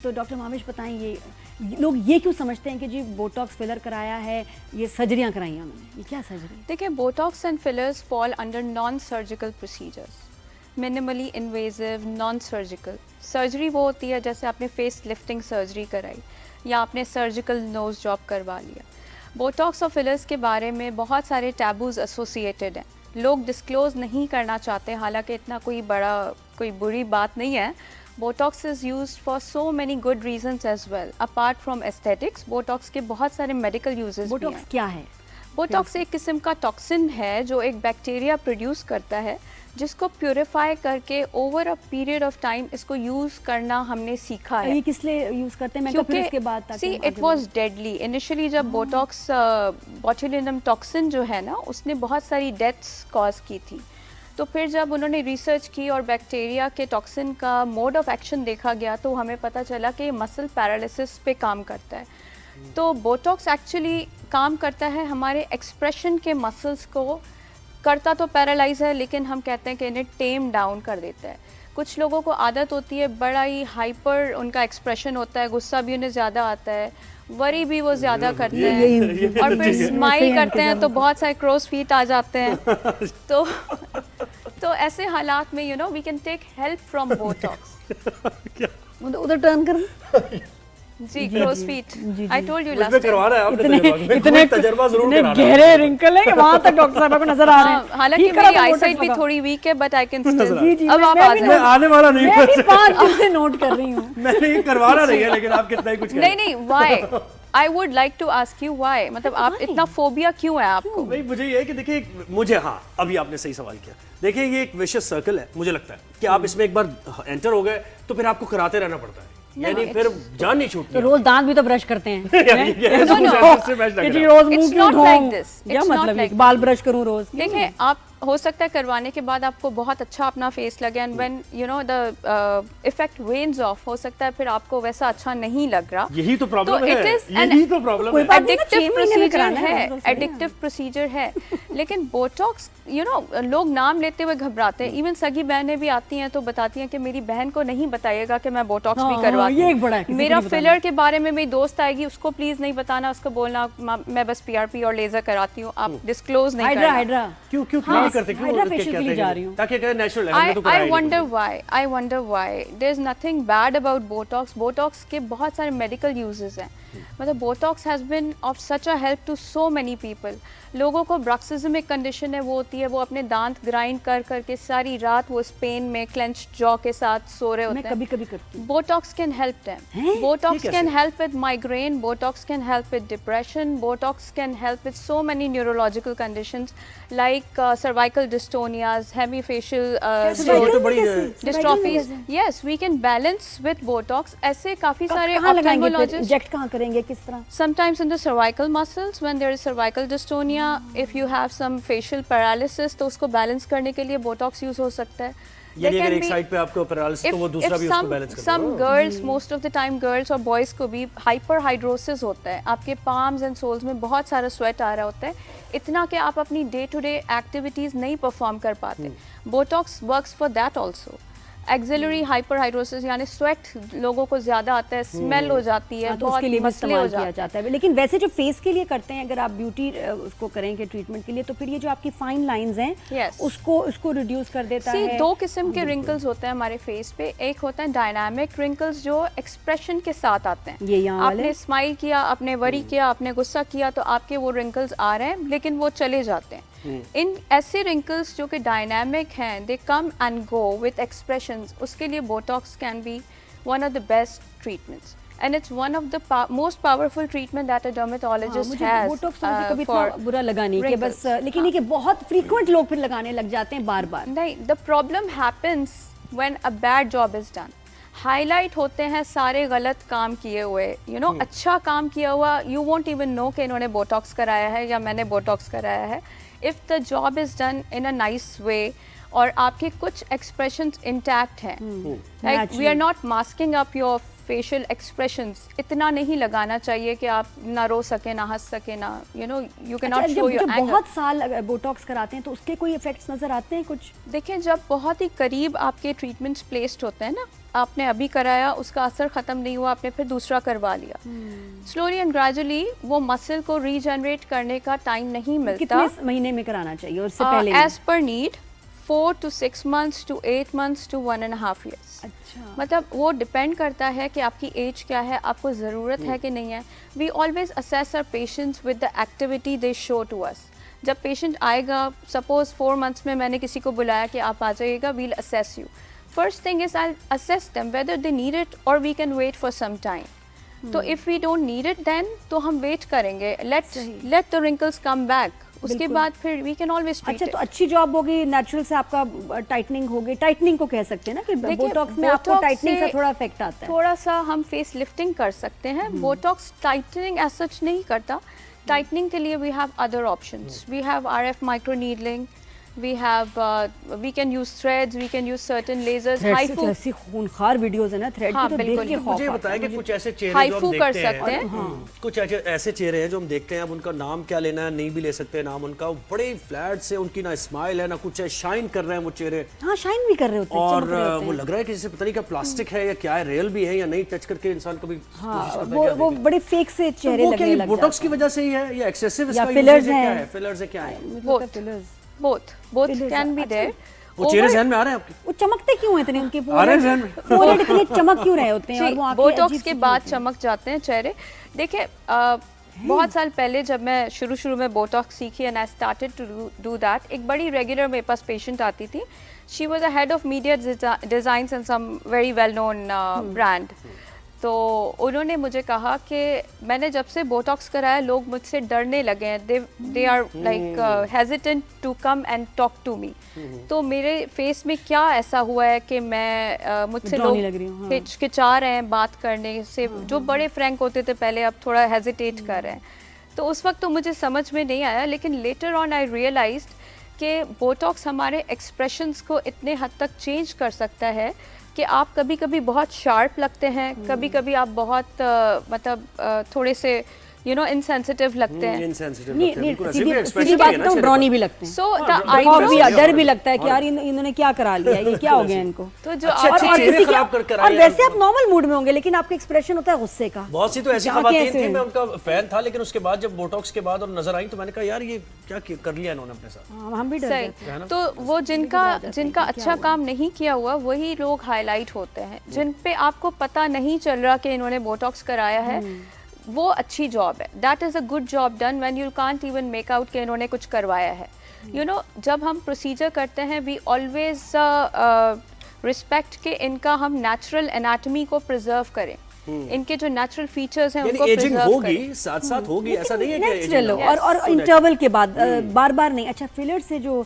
तो डॉक्टर मामिश बताएं, लोग ये क्यों समझते हैं कि जी बोटॉक्स फिलर कराया है, ये सर्जरियां कराई हैं उन्होंने, ये क्या सर्जरी? देखिए, Botox and fillers fall under non surgical procedures, minimally invasive non surgical. Surgery वो होती है जैसे आपने फेस लिफ्टिंग सर्जरी कराई या आपने सर्जिकल नोज जॉब करवा लिया। बोटॉक्स और फिलर्स के बारे में बहुत सारे टैबूज एसोसिएटेड हैं, लोग डिस्क्लोज नहीं करना चाहते, हालांकि इतना कोई बुरी बात नहीं है। Botox is used for so many good reasons as well apart from aesthetics. Botox के बहुत सारे मेडिकल यूजेस भी हैं। बोटॉक्स क्या है? बोटॉक्स एक किस्म का टॉक्सिन है जो एक बैक्टीरिया प्रोड्यूस करता है, जिसको प्यूरिफाई करके over a period of time इसको यूज करना हमने सीखा है। ये किस लिए यूज करते हैं? मैं तो फिर इसके बाद see it was deadly initially. जब बोटॉक्स बोtulinum टॉक्सिन जो है ना, उसने बहुत सारी डेथ्स कॉज की थी। तो फिर जब उन्होंने रिसर्च की और बैक्टीरिया के टॉक्सिन का मोड ऑफ एक्शन देखा गया, तो हमें पता चला कि मसल पैरालिसिस पे काम करता है। तो बोटॉक्स एक्चुअली काम करता है हमारे एक्सप्रेशन के मसल्स को, करता तो पैरालाइज है, लेकिन हम कहते हैं कि इन्हें टेम डाउन कर देता है। कुछ लोगों को आदत होती है, बड़ा ही हाइपर उनका एक्सप्रेशन होता है, गुस्सा भी उन्हें ज़्यादा आता है, वरी भी वो ज़्यादा करते हैं, और फिर स्माइल करते हैं तो बहुत सारे क्रॉस फीट आ जाते हैं। तो ऐसे हालात में we can take help from Botox. उधर टर्न कर जी, crow's feet. I told you last time करवा रहा है आपने, इतने तजर्बा जरूर करा रहा है। गहरे रिंकल है कि वहां तक डॉक्टर साहब को नजर आ रहे हैं। हालांकि मेरी आईसाइट भी थोड़ी वीक है, बट आई कैन स्टिल। अब आप मैं आने वाला नहीं मैं भी 5 दिन से नोट कर रही हूं। मैंने ये करवाना नहीं है, लेकिन आप कितना ही कुछ नहीं, why? I would like to ask you why, मतलब आप इतना फोबिया क्यों है आपको? नहीं, मुझे ये है कि देखिए, मुझे अभी आपने सही सवाल किया। देखिए, ये एक विशियस सर्कल है। मुझे लगता है कि आप इसमें एक बार एंटर हो गए तो फिर आपको कराते रहना पड़ता है, यानी फिर जान नहीं छूटती। तो रोज दांत भी तो ब्रश करते हैं कि जी रोज मुंह क्यों धोऊं? क्या मतलब है बाल ब्रश करूं रोज? देखिए, आप हो सकता है करवाने के बाद आपको बहुत अच्छा अपना फेस लगे, and when the effect veins of, हो सकता है फिर आपको वैसा अच्छा नहीं लग रहा। यही तो प्रॉब्लम है, यही तो प्रॉब्लम है। एडिक्टिव प्रोसीजर है, एडिक्टिव प्रोसीजर है। लेकिन बोटॉक्स लोग नाम लेते हुए घबराते हैं। इवन सगी बहनें भी आती हैं तो बताती हैं कि मेरी बहन को नहीं बताइएगा कि मैं बोटॉक्स भी करवाती हूं। मेरा फिलर के बारे में मेरी दोस्त आएगी, उसको प्लीज नहीं बताना, उसको बोलना मैं बस PRP और लेजर कराती हूँ, आप डिस्क्लोज नहीं करना। हाइड्रा क्यों करते, क्यों जा रही हूं ताकि कहे नेचुरल है। I wonder why there is nothing bad about Botox. Botox के बहुत सारे मेडिकल यूजेस हैं। मतलब Botox has been of such a help to so many people. लोगों को ब्रॉक्सिज्मिक कंडीशन है, वो होती है, वो अपने दांत ग्राइंड कर करके सारी रात वो पेन में क्लेंच्ड जॉ के साथ सो रहे होते हैं। मैं कभी करती हूं। Botox can help them. Botox can help with migraine. Botox can help with depression. Botox can help with so many neurological conditions like cervical dystonias, hemifacial dystrophies. Yes, we can balance with Botox. ऐसे काफी सारे ophthalmologists inject कहां करेंगे, किस तरह? Sometimes in the cervical muscles when there is cervical dystonia. If you have some facial paralysis, तो उसको balance करने के लिए बोटॉक्स यूज हो सकता है। यानी अगर एक साइड पे आपको पैरालिसिस, तो वो दूसरा भी उसको बैलेंस करता है। Some girls, most of the time girls और boys को भी हाइपरहाइड्रोसिस होता है, आपके पाम्स एंड सोल्स में बहुत सारा स्वेट आ रहा होता है, इतना कि आप अपनी डे टू डे एक्टिविटीज नहीं परफॉर्म कर पाते। Botox works for that also. Axillary hyperhidrosis यानी स्वेट लोगों को ज्यादा आता है, स्मेल हो जाती है, तो उसके लिए भी इस्तेमाल किया जाता है। लेकिन वैसे जो फेस के लिए करते हैं, अगर आप ब्यूटी उसको करेंगे ट्रीटमेंट के लिए, तो फिर ये जो आपकी फाइन लाइंस हैं, उसको रिड्यूस कर देता है। 2 किस्म के रिंकल्स होते हैं हमारे फेस पे। एक होता है डायनामिक रिंकल्स जो एक्सप्रेशन के साथ आते हैं। ये आपने स्माइल किया, आपने वरी किया, आपने गुस्सा किया, तो आपके वो रिंकल्स आ रहे हैं, लेकिन वो चले जाते हैं। इन ऐसे रिंकल्स जो कि डायनामिक हैं, they come and go with expressions, उसके लिए Botox can be one of the best treatments, and it's one of the most powerful treatment that a dermatologist has. Botox तो मुझे कभी इतना बुरा लगा नहीं कि बस, लेकिन ये कि बहुत फ्रीक्वेंट लोग फिर लगाने लग जाते हैं बार-बार। नहीं, the problem happens when a bad job is done. Highlight होते हैं सारे गलत काम किए हुए, अच्छा काम किया हुआ, यू वोंट इवन नो कि इन्होंने बोटॉक्स कराया है या मैंने बोटॉक्स कराया है। If the job is done in a nice way और आपके कुछ एक्सप्रेशंस इंटैक्ट हैं, like we are not masking up your facial expressions इतना नहीं लगाना चाहिए कि आप ना रो सके ना हंस सके ना you can not show your anger. बहुत साल बोटॉक्स कराते हैं तो उसके कोई इफेक्ट्स नजर आते हैं कुछ? देखिए जब बहुत ही करीब आपके ट्रीटमेंट्स प्लेस्ड होते हैं ना, आपने अभी कराया, उसका असर ख़त्म नहीं हुआ, आपने फिर दूसरा करवा लिया, स्लोली एंड ग्रेजुअली वो मसल को रीजनरेट करने का टाइम नहीं मिलता। कितने महीने में कराना चाहिए और उससे पहले? As per need 4 to 6 months to 8 months to 1.5 years। अच्छा, मतलब वो डिपेंड करता है कि आपकी एज क्या है, आपको ज़रूरत है कि नहीं है। We always assess our patients with the activity they show to us. जब पेशेंट आएगा, सपोज 4 months में मैंने किसी को बुलाया कि आप आ जाइएगा, we'll assess you. First thing is I assess them whether they need it और we can wait for some time. तो if we don't need it then तो हम वेट करेंगे, let the wrinkles come back, उसके बाद फिर we can always treat. अच्छा, तो अच्छी जॉब होगी नेचुरल से, आपका टाइटनिंग होगी, टाइटनिंग को कह सकते हैं ना कि बोटॉक्स में आपको टाइटनिंग से थोड़ा इफेक्ट आता है। थोड़ा सा हम फेस लिफ्टिंग कर सकते हैं, बोटॉक्स टाइटनिंग एज सच नहीं करता। टाइटनिंग के लिए we have other options, we have RF micro needling, we have we can use threads, we can use certain lasers। HIFU ऐसी खूनखार वीडियोस है ना थ्रेड की, तो देख के खौफ आता है। मुझे बताया कि कुछ ऐसे चेहरे हाइफू कर सकते हैं, कुछ ऐसे चेहरे हैं जो हम देखते हैं, अब उनका नाम क्या लेना है, नहीं भी ले सकते नाम उनका, बड़े फ्लैट से, उनकी ना स्माइल है ना कुछ है, शाइन कर रहे हैं वो चेहरे। हाँ, शाइन भी कर रहे होते हैं और वो लग रहा है कि जैसे पता नहीं क्या प्लास्टिक है या क्या है, रियल भी है या नहीं, टच करके इंसान कभी वो बड़े फेक से चेहरे लगने लग जाते हैं। बोटॉक्स की वजह से ही है या एक्सेसिव इसका फिलर्स यूज है? है, फिलर्स है, क्या है? both can be there। वो चेहरे ज़हन में आ रहे हैं आपके? वो चमकते क्यों हैं इतने, उनके आ रहे हैं ज़हन में? फोरहेड इतने चमक क्यों रहे होते हैं और वो आंखें बोटॉक्स अजीब के सी बाद होती हैं? चमक जाते हैं चेहरे। देखिए बहुत साल पहले जब मैं शुरू में बोटॉक्स सीखी and I started to do that, एक बड़ी रेगुलर मेरे पास पेशेंट आती थी। She was a head of media designs and some very well known brand. तो उन्होंने मुझे कहा कि मैंने जब से बोटॉक्स कराया लोग मुझसे डरने लगे हैं, they are like hesitant to come and talk to me. तो मेरे फेस में क्या ऐसा हुआ है कि मैं मुझसे लोग हिचकिचा रहे हैं बात करने से, जो बड़े फ्रैंक होते थे पहले अब थोड़ा हेजिटेट कर रहे हैं। तो उस वक्त तो मुझे समझ में नहीं आया, लेकिन लेटर ऑन आई रियलाइज्ड कि बोटॉक्स हमारे एक्सप्रेशंस को इतने हद तक चेंज कर सकता है कि आप कभी कभी बहुत शार्प लगते हैं, कभी कभी आप बहुत मतलब थोड़े से इनसेंसिटिव लगते हैं, सीधी बात तो ब्रॉनी भी लगते हैं। सो डर भी लगता है कि यार इन्होंने क्या करा लिया, ये क्या हो गया इनको। तो जो और वैसे आप नॉर्मल मूड में होंगे लेकिन आपका एक्सप्रेशन होता है गुस्से का। बहुत सी तो ऐसी खवातीन थी, मैं उनका फैन था, लेकिन उसके बाद जब बोटॉक्स के बाद और नजर आई तो मैंने कहा यार ये क्या कर लिया इन्होंने अपने साथ। हम भी डर जाते हैं। तो वो जिनका अच्छा काम नहीं किया हुआ वही लोग हाईलाइट होते हैं, जिन पे आपको पता नहीं चल रहा कि इन्होंने बोटॉक्स कराया है, वो अच्छी जॉब है। That is a good job done when you can't even make out कि इन्होंने कुछ करवाया है। जब हम प्रोसीजर करते हैं वी ऑलवेज रिस्पेक्ट के इनका हम नेचुरल एनाटॉमी को प्रिजर्व करें, इनके जो नेचुरल फीचर्स हैं उनको प्रिजर्व करें। साथ होगी, ऐसा नहीं है कि नेचुरल और इंटरवल के बाद बार नहीं। अच्छा, फिलर से जो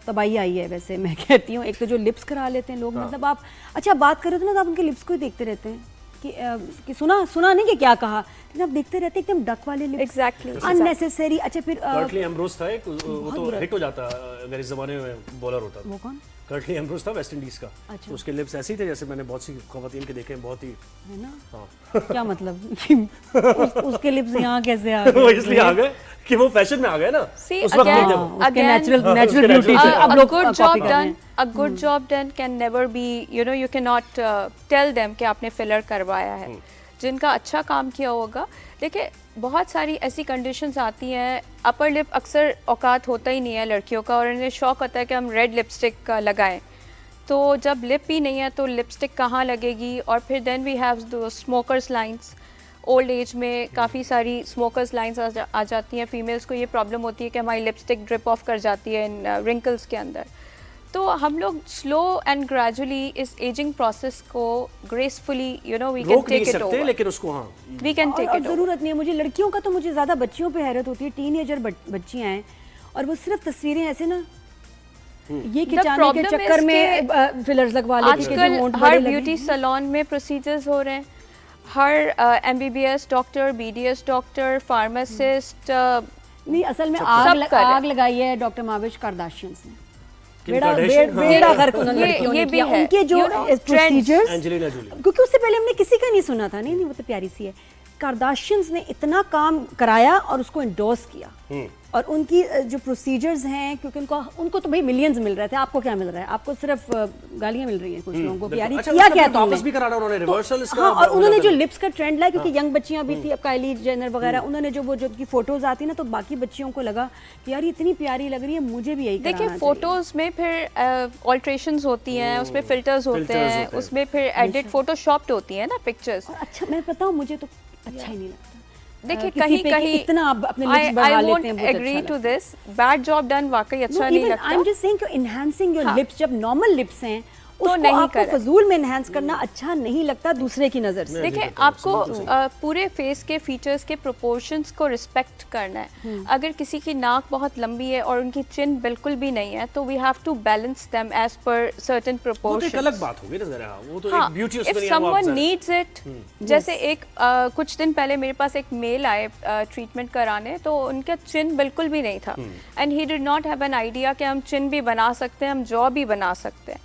तबाही आई है, वैसे मैं कहती हूँ, एक तो जो लिप्स करा लेते हैं लोग, मतलब आप अच्छा बात कर रहे थे ना, तो आप उनके लिप्स को ही देखते रहते हैं कि सुना नहीं कि क्या कहा, लेकिन आप देखते रहते एकदम डक वाले लिप्स। Exactly unnecessary. अच्छा, फिर कर्टली एम्ब्रोस था एक, वो तो हिट हो जाता अगर इस जमाने में बॉलर होता। वो कौन? कर्टली एम्ब्रोस था वेस्ट इंडीज का। अच्छा। तो उसके लिप्स ऐसे ही थे जैसे मैंने बहुत सी खवातीन के देखे हैं, बहुत ही है ना। हाँ। क्या मतलब उसके लिप्स यहाँ कैसे आ गए? वो इसलिए आ गए कि वो फैशन में आ गए ना उस वक्त। उसके नेचुरल ब्यूटी से अब लोग कॉपी कर रहे हैं। A good job done can never be, you cannot tell them कि आपने फिलर करवाया है। जिनका अच्छा काम किया होगा। देखिए बहुत सारी ऐसी कंडीशंस आती हैं, अपर लिप अक्सर औकात होता ही नहीं है लड़कियों का, और इन्हें शौक होता है कि हम रेड लिपस्टिक लगाएं, तो जब लिप ही नहीं है तो लिपस्टिक कहाँ लगेगी। और फिर then we have the smokers lines. Old age में काफ़ी सारी स्मोकर्स लाइंस आ जाती हैं। फीमेल्स को ये प्रॉब्लम होती है कि हमारी लिपस्टिक ड्रिप ऑफ कर जाती है इन रिंकल्स के अंदर। तो हम लोग स्लो एंड ग्रेजुअली इस एजिंग प्रोसेस को gracefully we can take it over, लेकिन उसको वी कैन टेक इट। ज़रूरत नहीं है मुझे लड़कियों का, तो मुझे ज़्यादा बच्चियों पे हैरत होती है। टीनेजर बच्चियाँ हैं और वो सिर्फ तस्वीरें ऐसे ना ये खिंचाने के चक्कर में फिलर्स लगवा लेती हैं। आजकल हर ब्यूटी सैलून में प्रोसीजर्स हो रहे हैं, हर MBBS doctor, BDS doctor, pharmacist. नहीं, असल में आग लगाई है डॉक्टर माविश कार्दाशियंस ने। Kim बेड़ा Kardashian, हाँ। बेड़ा गर्क उन्होंने ये- लड़कियों ने ये भी किया। है। उनके जो You know, procedures, Angelina Jolie. क्योंकि उससे पहले हमने किसी का नहीं सुना था। नहीं नहीं, वो तो प्यारी सी है। कार्दाशियंस ने इतना काम कराया और उसको इंडोर्स किया, और उनकी जो प्रोसीजर्स हैं, क्योंकि उनको तो भाई मिलियंस मिल रहे थे। आपको क्या मिल रहा है? आपको सिर्फ गालियां मिल रही हैं कुछ लोगों को, यार ये अच्छा, किया उसका क्या फिर वापस तुमने? भी कराना उन्होंने, रिवर्सल इसका हाँ, और हो उन्होंने जाता जो है। लिप्स का ट्रेंड लाया, क्योंकि यंग बच्चियां भी थी, अब काइली जेनर वगैरह, उन्होंने जो की फोटोज आती ना, तो बाकी बच्चियों को लगा कि यार ये इतनी प्यारी लग रही है, मुझे भी यही देखिए कराना चाहिए। फोटोज में फिर ऑल्ट्रेशंस होती हैं, उसमें फिल्टर्स होते Filters हैं, होते हैं। उसमें फिर एडिट फोटोशॉप्ड होती है ना पिक्चर्स। और अच्छा, मैं बताऊं, मुझे तो अच्छा ही नहीं लगता। देखिए किसी कहीं पे कि कहीं इतना आप अपने लिप्स बढ़ा लेते हैं, बहुत एग्री अच्छा टू लगता है। दिस, बैड जॉब डन वाकई अच्छा नहीं लगता। आई एम जस्ट सेइंग कि एनहांसिंग योर हाँ। लिप्स, जब नॉर्मल लिप्स हैं उसको नहीं आपको करें। फजूल में एनहांस करना अच्छा नहीं लगता दूसरे की नजर से। देखिए आपको पूरे फेस के फीचर्स के प्रोपोर्शंस को रिस्पेक्ट करना है। अगर किसी की नाक बहुत लंबी है और उनकी चिन बिल्कुल भी नहीं है, तो we have to balance them as per certain वो तो एक प्रोपोर्शंस। अलग बात होगी ना जरा, वो तो हाँ, एक ब्यूटी if उसमें नहीं है, वो आप someone जरा- needs it, जैसे एक कुछ दिन पहले मेरे पास एक मेल आए ट्रीटमेंट कराने, तो उनका चिन बिल्कुल भी नहीं था, and he did not have an idea कि हम चिन भी बना सकते हैं, हम जॉ भी बना सकते हैं।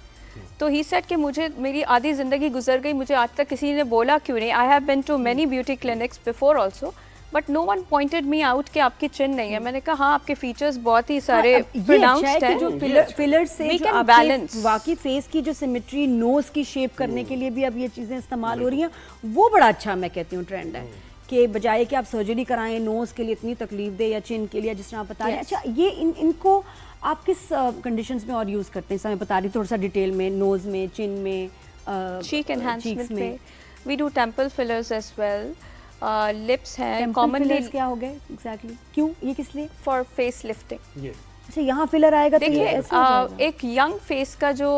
तो ही सेड कि मुझे मेरी आधी ज़िंदगी गुजर गई, मुझे आज तक किसी ने बोला क्यों नहीं। I have been to many beauty clinics before also, but no one pointed me out कि आपकी चिन नहीं है। मैंने कहा हाँ, आपके फीचर्स बहुत ही सारे हाँ, अब ये अच्छा है प्रोनाउंस्ड कि हैं। जो फिलर से We जो can आपके balance. वाकई फेस की जो सिमेट्री, नोज की शेप करने के लिए भी अब ये चीजें इस्तेमाल हो रही हैं, वो बड़ा अच्छा मैं कहती हूँ ट्रेंड है, कि बजाय कि आप सर्जरी कराएं नोज के लिए इतनी तकलीफ दे, या चिन के लिए जिस तरह आप बता रहे हैं। Yes. अच्छा, ये इनको आप किस कंडीशंस में और यूज करते हैं? समय बता रही थोड़ा सा डिटेल में, नोज में, चिन में, cheek enhancement cheeks में we do temple fillers as well, lips हैं Temple commonly fillers क्या हो गए एग्जैक्टली? क्यों, ये किस लिए? for face lifting। ये अच्छा, यहाँ फिलर आएगा तो ये देखिए ऐसे हो जाएगा? एक यंग फेस का जो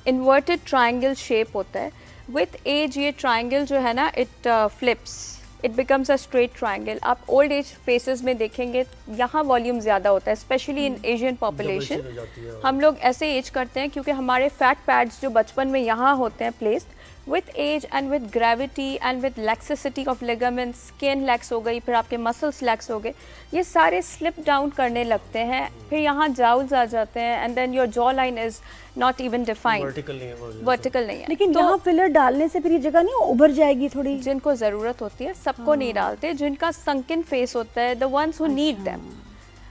इन्वर्टेड ट्रायंगल शेप होता है, विथ एज ये ट्रायंगल जो है ना, it flips, it becomes a straight triangle. आप ओल्ड एज फेसेस में देखेंगे यहाँ वॉल्यूम ज़्यादा होता है, स्पेशली इन एशियन पॉपुलेशन। हो जाती है। हम लोग ऐसे एज करते हैं क्योंकि हमारे फैट पैड्स जो बचपन में यहाँ होते हैं placed, with age and with gravity and with laxity of ligaments, skin lax हो गई, फिर आपके muscles lax हो गए, ये सारे slip down करने लगते हैं, फिर यहाँ jowls आ जाते हैं, and then your jawline is not even defined, vertical नहीं है वो, vertical नहीं है। लेकिन तो यहाँ फिलर डालने से फिर ये जगह नहीं उभर जाएगी थोड़ी? जिनको ज़रूरत होती है सबको नहीं डालते, जिनका sunken face होता है, the ones who need them,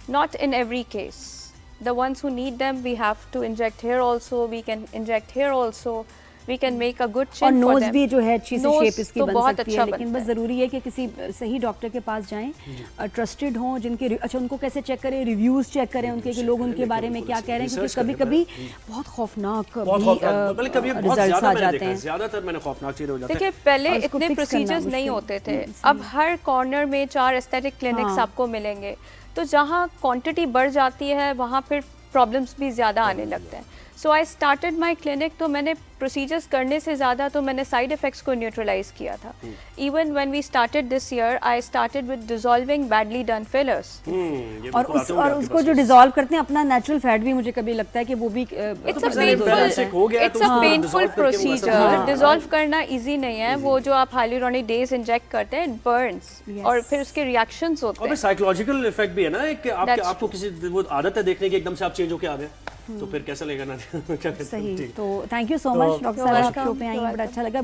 not in every case. The ones who need them, we have to inject here also, we can inject here also, we can make a good chin और for knows them. भी जो है अच्छी सी Nose shape इसकी तो बन बहुत सकती अच्छा है, लेकिन बनता बस ज़रूरी है कि किसी सही डॉक्टर के पास जाएं, ट्रस्टेड हों, जिनके अच्छा उनको कैसे चेक करें, रिव्यूज़ चेक करें उनके, कि लोग उनके बारे में क्या कह रहे हैं, क्योंकि कभी कभी बहुत खौफनाक रिजल्ट्स आ जाते हैं। ज्यादातर मैंने खौफनाक चीजें हो जाते हैं। देखिए पहले और उसको इतने fix करना प्रोसीजर्स नहीं मुश्किल। होते थे, अब हर कॉर्नर में 4 एस्थेटिक क्लिनिक्स हाँ। आपको मिलेंगे, तो जहाँ क्वांटिटी बढ़ जाती है वहाँ फिर प्रॉब्लम्स भी ज़्यादा आने लगते हैं। सो आई स्टार्टेड माई क्लिनिक, तो मैंने प्रोसीजर्स करने से ज़्यादा तो मैंने साइड इफ़ेक्ट्स को न्यूट्रलाइज किया था। Even when we started this year, I started with dissolving badly done fillers. और उसको जो डिसॉल्व करते हैं अपना नेचुरल फैट भी, मुझे कभी लगता है कि वो भी इट्स अ basic हो गया है, तो उसको पेनफुल dissolve करके वो ऐसा प्रोसीजर। हाँ। डिसॉल्व करना इजी नहीं है, वो जो आप हाइलुरोनिक डेज इंजेक्ट करते हैं, इट बर्न्स, Yes. और फिर उसके रिएक्शंस होते और हैं। साइकोलॉजिकल इफेक्ट भी है ना, एक That's आपको किसी वो आदत है देखने की, एकदम से आप चेंज होके आ गए, तो फिर कैसा लगेगा ना क्या कहते हैं? सही। ठीक। तो thank you so much doctor साहब, आप शो पे आई, बड़ा अच्छा लगा।